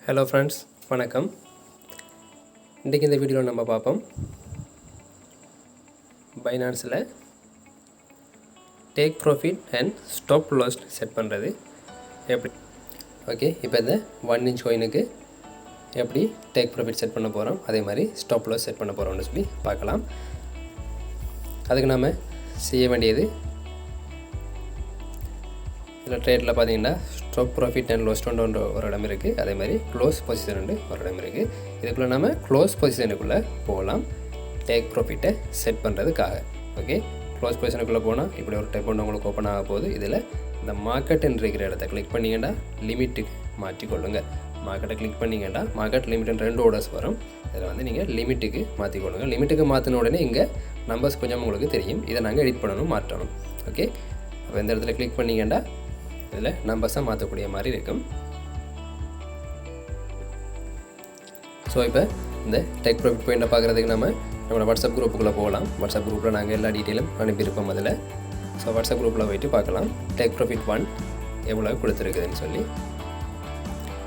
Hello friends, வணக்கம். இன்றைக்கி இந்த வீடியோவில் நம்ம பார்ப்போம் பைனான்ஸில் take profit and stop loss set பண்ணுறது எப்படி. ஓகே, இப்போ இந்த 1 inch காயினுக்கு எப்படி டேக் ப்ராஃபிட் செட் பண்ண போகிறோம், அதே மாதிரி ஸ்டாப் லாஸ் செட் பண்ண போகிறோம்னு சொல்லி பார்க்கலாம். அதுக்கு நாம் செய்ய வேண்டியது, இதில் ட்ரேடில் பார்த்தீங்கன்னா ஸ்டாப் ப்ராஃபிட் அண்ட் லாஸ் ஒரு இடம் இருக்குது, அதே மாதிரி க்ளோஸ் பொசிஷன் ஒரு இடம் இருக்குது. இதுக்குள்ளே நம்ம க்ளோஸ் பொசிஷனுக்குள்ளே போகலாம் டேக் ப்ராஃபிட்டை செட் பண்ணுறதுக்காக. ஓகே, க்ளோஸ் பொசிஷனுக்குள்ளே போனால் இப்படி ஒரு டைப் ஒன்று உங்களுக்கு ஓப்பன் ஆக போகுது. இதில் இந்த மார்க்கெட்டுன்னு இருக்கிற இடத்த கிளிக் பண்ணிங்கன்னா லிமிட்டுக்கு மாற்றிக்கொள்ளுங்கள். மார்க்கெட்டை கிளிக் பண்ணிங்கன்னா மார்க்கெட் லிமிட்டுன்னு 2 ஆர்டர்ஸ் வரும். இதில் வந்து நீங்கள் லிமிட்டுக்கு மாற்றிக்கொள்ளுங்கள். லிமிட்டுக்கு மாற்றின உடனே இங்கே நம்பர்ஸ் கொஞ்சம் உங்களுக்கு தெரியும். இதை நாங்கள் எடிட் பண்ணணும், மாற்றணும். ஓகே, அப்போ இந்த இடத்துல கிளிக் பண்ணிங்கன்னா இதில் நம்பர்ஸாக மாற்றக்கூடிய மாதிரி இருக்கும். ஸோ இப்போ இந்த டெக் ப்ராஃபிட் பாயிண்ட்டை பார்க்குறதுக்கு நம்மளோட வாட்ஸ்அப் குரூப்புக்குள்ளே போகலாம். வாட்ஸ்அப் குரூப்பில் நாங்கள் எல்லா டீட்டெயிலும் அனுப்பியிருப்போம் அதில். ஸோ வாட்ஸ்அப் குரூப்பில் போய்ட்டு பார்க்கலாம் டேக் ப்ராஃபிட் 1 எவ்வளோ கொடுத்துருக்குதுன்னு சொல்லி.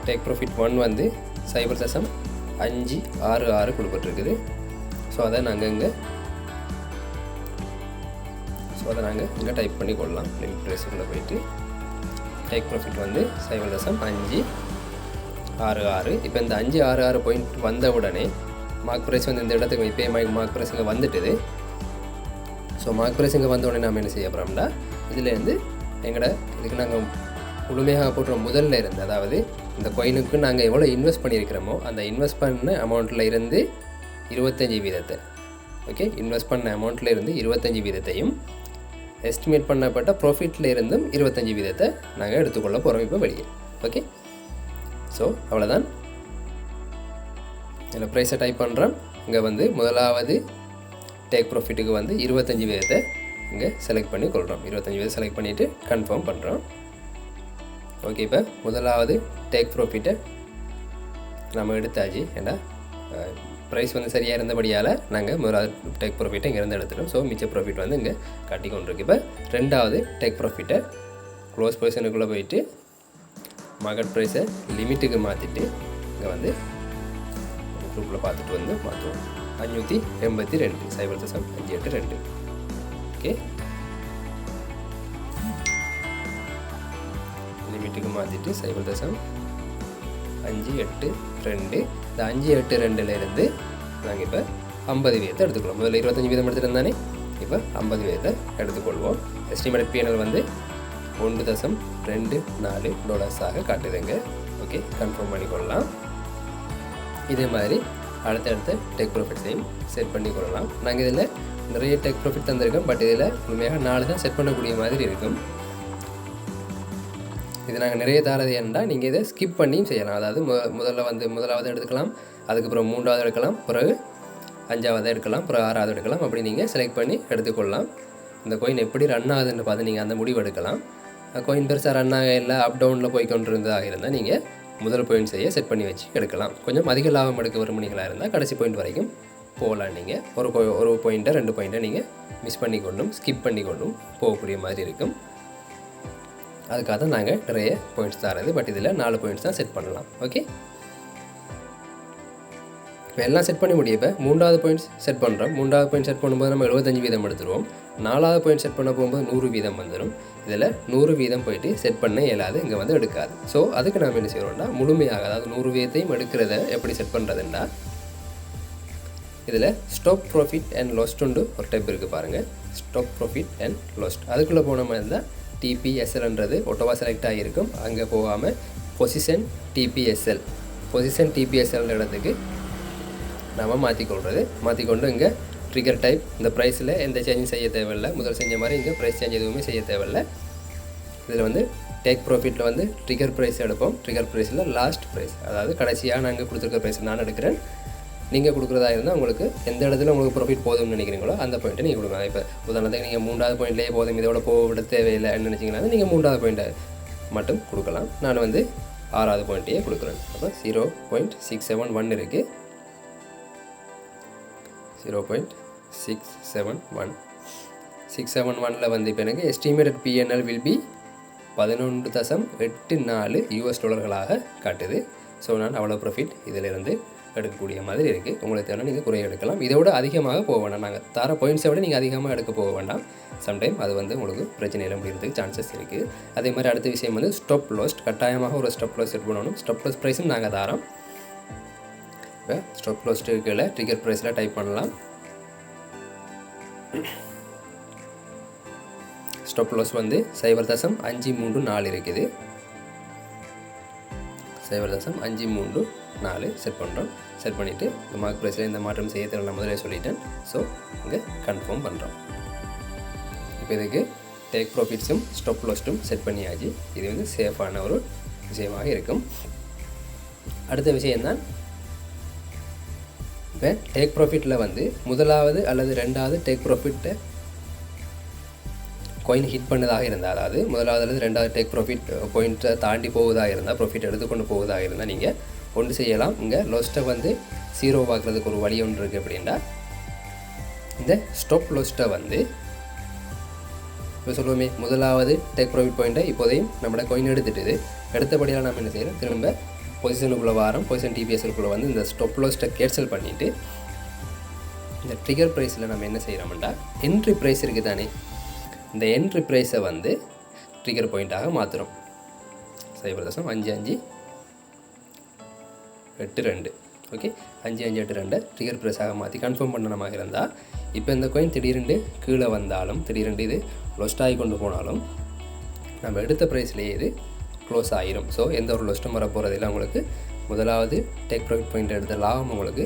டேக் ப்ராஃபிட் 1 வந்து 0.566 கொடுப்பட்டுருக்குது. ஸோ அதை நாங்கள் இங்கே டைப் பண்ணி கொள்ளலாம். லிமிட் ப்ரைஸுக்குள்ளே போயிட்டு டேக் ப்ராஃபிட் வந்து 0.566. இப்போ இந்த 566 பாயிண்ட் வந்த உடனே மார்க் ப்ரைஸ் வந்து இந்த இடத்துக்கு இப்போ மார்க் ப்ரைஸ் இங்கே வந்துட்டுது. ஸோ மார்க் ப்ரைஸ் இங்கே வந்த உடனே நம்ம என்ன செய்ய போகிறோம்னா, இதுலேருந்து இதுக்கு நாங்கள் முழுமையாக போட்டுற முதல்ல இருந்து, அதாவது இந்த காயினுக்கு நாங்கள் எவ்வளோ இன்வெஸ்ட் பண்ணியிருக்கிறோமோ அந்த இன்வெஸ்ட் பண்ண அமௌண்ட்டில் இருந்து 25%, ஓகே, இன்வெஸ்ட் பண்ண அமௌண்ட்டில் இருந்து 25%யும் எஸ்டிமேட் பண்ணப்பட்ட ப்ராஃபிட்டில் இருந்தும் 25% நாங்கள் எடுத்துக்கொள்ள போகிறோம் இப்போ வெளியே. ஓகே, ஸோ அவ்வளோதான். இதில் ப்ரைஸை டைப் பண்ணுறோம். இங்கே வந்து முதலாவது டேக் ப்ராஃபிட்டுக்கு வந்து 25% இங்கே செலக்ட் பண்ணி கொள்கிறோம். 25% செலக்ட் பண்ணிவிட்டு கன்ஃபார்ம் பண்ணுறோம். ஓகே, இப்போ முதலாவது டேக் ப்ராஃபிட்டை நம்ம எடுத்தாச்சு. ஏன்னா ப்ரைஸ் வந்து சரியாக இருந்தபடியால் நாங்கள் முதலாவது டேக் ப்ராஃபிட்டை இங்கேருந்து எடுத்துட்டோம். ஸோ மிச்ச ப்ராஃபிட் வந்து இங்கே காட்டி கொண்டிருக்கு. இப்போ ரெண்டாவது டேக் ப்ராஃபிட்டை க்ளோஸ் பொசிஷனுக்குள்ளே போயிட்டு மார்க்கெட் ப்ரைஸை லிமிட்டுக்கு மாற்றிட்டு இங்கே வந்து குரூப்பில் பார்த்துட்டு வந்து மாற்றுவோம். 582 0.582. ஓகே, லிமிட்டுக்கு மாற்றிட்டு 0.582. இந்த 582லேருந்து நாங்கள் இப்போ 50% எடுத்துக்கொள்வோம். முதல்ல 25% எடுத்துகிட்டு இப்போ 50% எடுத்துக்கொள்வோம். எஸ்டிமேட்டட் பிஎன்எல் வந்து $1.24 காட்டுதுங்க. Okay, confirm பண்ணிக்கொள்ளலாம். இதே மாதிரி அடுத்தடுத்த டெக் ப்ராஃபிட்ஸையும் செட் பண்ணிக்கொள்ளலாம். நாங்கள் இதில் நிறைய டெக் ப்ராஃபிட் தந்திருக்கோம். பட் இதில் உண்மையாக 4 தான் செட் பண்ணக்கூடிய மாதிரி இருக்கும். இது நாங்கள் நிறைய தரது ஏன்னா நீங்கள் இதை ஸ்கிப் பண்ணியும் செய்யலாம். அதாவது முதலாவது எடுத்துக்கலாம், அதுக்கப்புறம் 3வது எடுக்கலாம், பிறகு 5வது எடுக்கலாம், பிறகு 6வது எடுக்கலாம். அப்படி நீங்கள் செலக்ட் பண்ணி எடுத்துக்கொள்ளலாம். இந்த கோயின் எப்படி ரன் ஆகுதுன்னு பார்த்து நீங்கள் அந்த முடிவு எடுக்கலாம். கோயின் பெருசாக ரன் ஆக இல்லை, அப் டவுனில் போய் கொண்டிருந்ததாக இருந்தால் நீங்கள் முதல் பாயிண்ட் செய்ய செட் பண்ணி வச்சு எடுக்கலாம். கொஞ்சம் அதிக லாபம் எடுக்க விரும்புனீங்களாக இருந்தால் கடைசி பாயிண்ட் வரைக்கும் போகலாம். நீங்கள் ஒரு பாயிண்ட்டை 2 பாயிண்ட்டை நீங்கள் மிஸ் பண்ணிக்கொண்டும் ஸ்கிப் பண்ணிக்கொண்டும் போகக்கூடிய மாதிரி இருக்கும். அதுக்காக தான் நாங்கள் நிறைய பாயிண்ட்ஸ் தரது. பட் இதில் 4 பாயிண்ட்ஸ் தான் செட் பண்ணலாம். ஓகே, இப்போ எல்லாம் செட் பண்ணி முடியும். இப்போ 3வது பாயிண்ட்ஸ் செட் பண்ணுறோம். 3வது பாயிண்ட் செட் பண்ணும்போது நம்ம 75% எடுத்துருவோம். 4வது பாயிண்ட் செட் பண்ண போகும்போது 100% வந்துடும். இதில் 100% போயிட்டு செட் பண்ண இயலாது, இங்கே வந்து எடுக்காது. ஸோ அதுக்கு நாம் என்ன செய்கிறோம்னா, முழுமையாக அதாவது 100%யும் எடுக்கிறத எப்படி செட் பண்ணுறதுன்னா, இதில் ஸ்டாப் ப்ராஃபிட் அண்ட் லாஸ்ட்டுண்டு ஒரு டைப் இருக்குது பாருங்கள். ஸ்டாப் ப்ராஃபிட் அண்ட் லாஸ்ட் அதுக்குள்ளே போன மாதிரி இருந்தால் டிபிஎஸ்எல்ன்றது ஒட்டோவா செலக்ட் ஆகியிருக்கும். அங்கே போகாமல் பொசிஷன் டிபிஎஸ்எல் இடத்துக்கு நம்ம மாற்றிக்கொண்டு இங்கே ட்ரிகர் டைப் இந்த ப்ரைஸில் எந்த சேஞ்சும் செய்ய தேவையில்லை. முதல் செஞ்ச மாதிரி இங்கே ப்ரைஸ் சேஞ்ச் எதுவுமே செய்ய தேவையில்லை. இதில் வந்து டேக் ப்ராஃபிட்டில் வந்து ட்ரிகர் ப்ரைஸ் எடுப்போம். ட்ரிகர் ப்ரைஸில் லாஸ்ட் ப்ரைஸ், அதாவது கடைசியாக நாங்கள் கொடுத்துருக்க ப்ரைஸ் நான் எடுக்கிறேன். நீங்கள் கொடுக்குறதா இருந்தால் உங்களுக்கு எந்த இடத்துல உங்களுக்கு ப்ராஃபிட் போதும்னு நினைக்கிறீங்களோ அந்த பாயிண்ட்டை நீங்கள் கொடுங்க. இப்போ உதாரணத்துக்கு நீங்கள் 3வது பாயிண்ட்லேயே போதும், இதோட போக தேவையில்லைன்னு நினச்சிங்கன்னா நீங்கள் 3வது பாயிண்ட்டை மட்டும் கொடுக்கலாம். நான் வந்து 6வது பாயிண்ட்டையே கொடுக்குறேன். அப்போ 0.671 இருக்குது. 0.671 வந்து இப்போ எனக்கு எஸ்டிமேட்டட் பிஎன்எல் வில் பி $11.84 காட்டுது. ஸோ நான் அவ்வளோ ப்ராஃபிட் இதிலிருந்து எடுக்கக்கூடிய மாதிரி இருக்குது. உங்களுக்கு தேவை நீங்கள் குறைய எடுக்கலாம். இதை விட அதிகமாக போக வேண்டாம். நாங்கள் தர பாயிண்ட்ஸை விட நீங்கள் அதிகமாக எடுக்க போக வேண்டாம். சம்டைம் அது வந்து உங்களுக்கு பிரச்சனையில் முடிகிறதுக்கு சான்சஸ் இருக்குது. அதே மாதிரி அடுத்த விஷயம் வந்து ஸ்டாப் லாஸ். கட்டாயமாக ஒரு ஸ்டாப் லாஸ் செட் பண்ணணும். ஸ்டாப் லாஸ் ப்ரைஸும் நாங்கள் தரோம். இப்போ ஸ்டாப் லாஸ் கீழே ட்ரிகர் ப்ரைஸில் டைப் பண்ணலாம். ஸ்டாப் லாஸ் வந்து 0.534 இருக்குது. 0.534 செட் பண்ணுறோம். செட் பண்ணிவிட்டு இந்த மார்க் ப்ரைஸில் இந்த மாற்றம் செய்ய தேவையான முதலே சொல்லிட்டேன். ஸோ இங்கே கன்ஃபார்ம் பண்ணுறோம். இப்போ இதுக்கு டேக் ப்ராஃபிட்ஸும் ஸ்டாப் லாஸும் செட் பண்ணியாச்சு. இது வந்து சேஃபான ஒரு விஷயமாக இருக்கும். அடுத்த விஷயம்தான் இப்போ டேக் ப்ராஃபிட்டில் வந்து முதலாவது அல்லது ரெண்டாவது டேக் ப்ராஃபிட்டை காயின் ஹிட் பண்ணதாக இருந்தால், அதாவது முதலாவது அல்லது ரெண்டாவது டேக் ப்ராஃபிட் பாயிண்ட்டை தாண்டி போவதாக இருந்தால், ப்ராஃபிட் எடுத்துக்கொண்டு போவதாக இருந்தால் நீங்கள் ஒன்று செய்யலாம். இங்கே லாஸ்ட்டை வந்து 0 ஆக்குறதுக்கு ஒரு வழி ஒன்று இருக்குது. அப்படின்னா இந்த ஸ்டாப் லாஸ்ட்டை வந்து இப்போ சொல்லுவோமே, முதலாவது டேக் ப்ராஃபிட் பாயிண்ட்டை இப்போதையும் நம்மளோட காயின் எடுத்துட்டுது. எடுத்தபடியாக நம்ம என்ன செய்யலாம், திரும்ப பொசிஷனுக்குள்ளே வாரம், பொசிஷன் டிபிஎஸ்க்குள்ளே வந்து இந்த ஸ்டாப் லாஸ்ட்டை கேன்சல் பண்ணிவிட்டு இந்த ட்ரிகர் ப்ரைஸில் நம்ம என்ன செய்கிறோம்னா, என்ட்ரி ப்ரைஸ் இருக்குது தானே, இந்த என்ட்ரி ப்ரைஸை வந்து ட்ரிகர் பாயிண்ட்டாக மாற்றுறோம். 0.5582 ஓகே, 5582 ட்ரிகர் ப்ரைஸாக மாற்றி கன்ஃபார்ம் பண்ணமாக இருந்தால், இப்போ இந்த காயின் திடீரெண்டு கீழே வந்தாலும், திடீரெண்டு இது லொஸ்ட் ஆகி கொண்டு போனாலும் நம்ம எடுத்த ப்ரைஸ்லேயே இது க்ளோஸ் ஆகிரும். ஸோ எந்த ஒரு லொஸ்ட்டும் வர போகிறதில்லை. உங்களுக்கு முதலாவது டேக் ப்ராஃபிட் பாயிண்ட் எடுத்த லாபம் உங்களுக்கு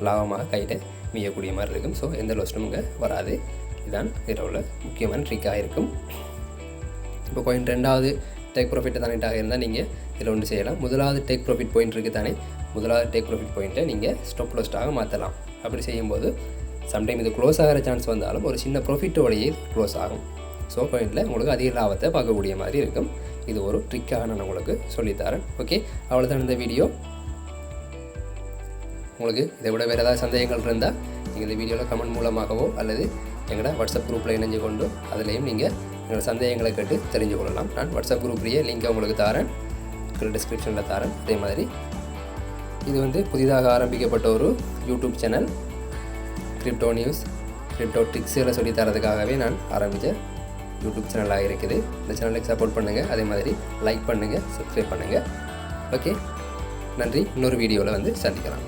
லாபமாக கையில் மீயக்கூடிய மாதிரி இருக்கும். ஸோ எந்த லொஸ்ட்டும் இங்கே வராது. இதுதான் இதில் உள்ள முக்கியமான ட்ரிக்காக இருக்கும். இப்போ பாயிண்ட் ரெண்டாவது டேக் ப்ராஃபிட்டை தானேட்டாக இருந்தால் நீங்கள் இதில் ஒன்று செய்யலாம். முதலாவது டேக் ப்ராஃபிட் பாயிண்ட் இருக்குது தானே, முதலாவது டேக் ப்ராஃபிட் பாயிண்ட்டை நீங்கள் ஸ்டாப் லாஸ்ட்டாக மாற்றலாம். அப்படி செய்யும்போது சம்டைம் இது க்ளோஸ் ஆகிற சான்ஸ் வந்தாலும் ஒரு சின்ன ப்ராஃபிட்டோடையே க்ளோஸ் ஆகும். ஸோ பாயிண்டில் உங்களுக்கு அதிக லாபத்தை பார்க்கக்கூடிய மாதிரி இருக்கும். இது ஒரு ட்ரிக்காக நான் உங்களுக்கு சொல்லித்தரேன். ஓகே, அவ்வளோதான் இந்த வீடியோ. உங்களுக்கு இதை விட வேறு ஏதாவது சந்தேகங்கள் இருந்தால் நீங்கள் இந்த வீடியோவில் கமெண்ட் மூலமாகவோ அல்லது எங்களோட வாட்ஸ்அப் குரூப்பில் இணைஞ்சு கொண்டு அதிலையும் நீங்கள் எங்களோட சந்தேகங்களை கேட்டு தெரிஞ்சு கொள்ளலாம். நான் வாட்ஸ்அப் குரூப்லேயே லிங்கை உங்களுக்கு தரேன், டிஸ்கிரிப்ஷனில் தரேன். அதே மாதிரி இது வந்து புதிதாக ஆரம்பிக்கப்பட்ட ஒரு YouTube channel, crypto news, crypto ட்ரிக்ஸுகளை சொல்லி தரதுக்காகவே நான் ஆரம்பித்த யூடியூப் சேனலாக இருக்குது. இந்த சேனலுக்கு சப்போர்ட் பண்ணுங்கள். அதே மாதிரி லைக் பண்ணுங்கள், சப்ஸ்கிரைப் பண்ணுங்கள். ஓகே, நன்றி. இன்னொரு வீடியோவில் வந்து சந்திக்கலாம்.